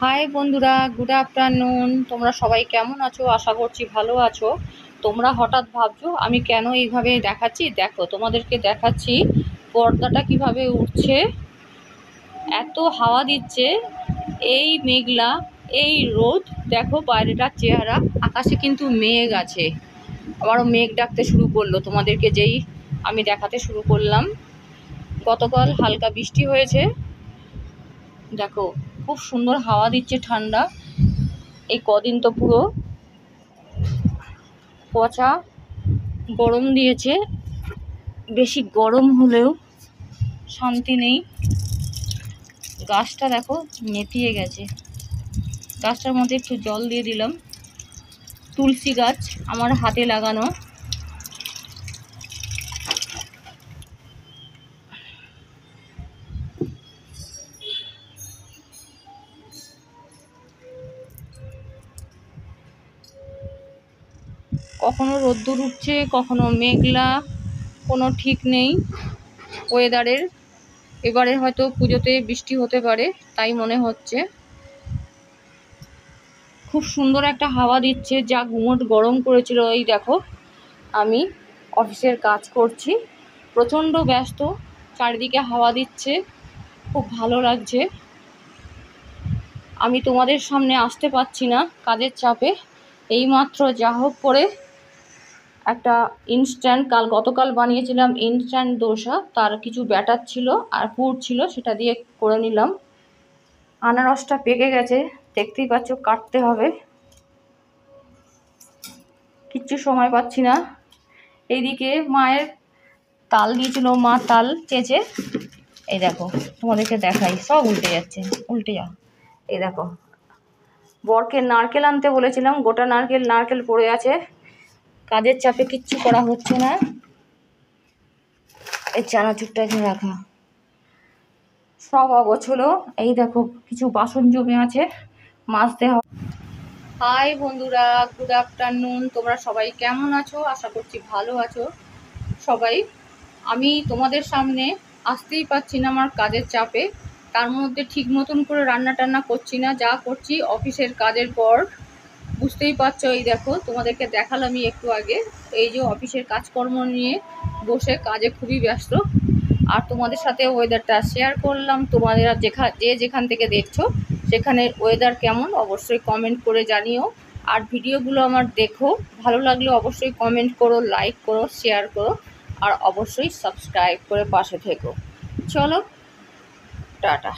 High বন্ধুরা, good afternoon. তোমরা সবাই কেমন আছো? আশা করছি ভালো আছো। তোমরা হঠাৎ ভাবছো আমি কেন এইভাবে দেখাচ্ছি। দেখো, তোমাদেরকে দেখাচ্ছি পর্দাটা কিভাবে উঠছে। এত হাওয়া দিচ্ছে, এই মেঘলা, এই রোদ। দেখো বাইরেটার চেহারা, আকাশে কিন্তু মেঘ আছে। আবারও মেঘ ডাকতে শুরু করলো তোমাদেরকে যেই আমি দেখাতে শুরু করলাম। গতকাল হালকা বৃষ্টি হয়েছে। দেখো খুব সুন্দর হাওয়া দিচ্ছে, ঠান্ডা। এই কদিন তো পুরো পচা গরম দিয়েছে। বেশি গরম হলেও শান্তি নেই। গাছটা দেখো নেতিয়ে গেছে। গাছটার মধ্যে একটু জল দিয়ে দিলাম। তুলসী গাছ আমার হাতে লাগানো। কখনো রোদ্দুর উঠছে, কখনো মেঘলা, কোনো ঠিক নেই ওয়েদারের। এবারে হয়তো পুজোতে বৃষ্টি হতে পারে, তাই মনে হচ্ছে। খুব সুন্দর একটা হাওয়া দিচ্ছে, যা গুমোট গরম করেছিল। এই দেখো আমি অফিসের কাজ করছি, প্রচণ্ড ব্যস্ত, চারিদিকে হাওয়া দিচ্ছে, খুব ভালো লাগছে। আমি তোমাদের সামনে আসতে পারছি না কাজের চাপে। এইমাত্র যা হোক করে একটা গতকাল বানিয়েছিলাম ইনস্ট্যান্ট দোসা, তার কিছু ব্যাটার ছিল আর পুর ছিল, সেটা দিয়ে করে নিলাম। আনারসটা পেকে গেছে, দেখতেই পাচ্ছ, কাটতে হবে, কিচ্ছু সময় পাচ্ছি না। এইদিকে মায়ের তাল দিয়েছিল, মা তাল চেঁচে, এই দেখো তোমাদেরকে দেখাই, সব উল্টে যাচ্ছে, উল্টে যাও। এই দেখো, বরকে নারকেল আনতে বলেছিলাম, গোটা নারকেল পড়ে আছে। কাজের চাপে কিচ্ছু করা হচ্ছে না। এই চানাচুরটা এখানে রাখা, সব অগোছলো। এই দেখো কিছু বাসন জমে আছে, মাজতে হবে। হাই বন্ধুরা, গুড আফটারনুন। তোমরা সবাই কেমন আছো? আশা করছি ভালো আছো সবাই। আমি তোমাদের সামনে আসতেই পারছি না আমার কাজের চাপে। তার মধ্যে ঠিক মতন করে রান্না টান্না করছি না, যা করছি অফিসের কাজের পর। বুঝতেই পারছো, এই দেখো তোমাদেরকে দেখালামই একটু আগে। এই যে অফিসের কাজকর্ম নিয়ে বসে কাজে খুবই ব্যস্ত। আর তোমাদের সাথে ওয়েদারটা শেয়ার করলাম। তোমাদের যেখান থেকে দেখছো সেখানের ওয়েদার কেমন অবশ্যই কমেন্ট করে জানিও। আর ভিডিওগুলো আমার দেখো, ভালো লাগলে অবশ্যই কমেন্ট করো, লাইক করো, শেয়ার করো, আর অবশ্যই সাবস্ক্রাইব করে পাশে থেকো। চলো, টাটা।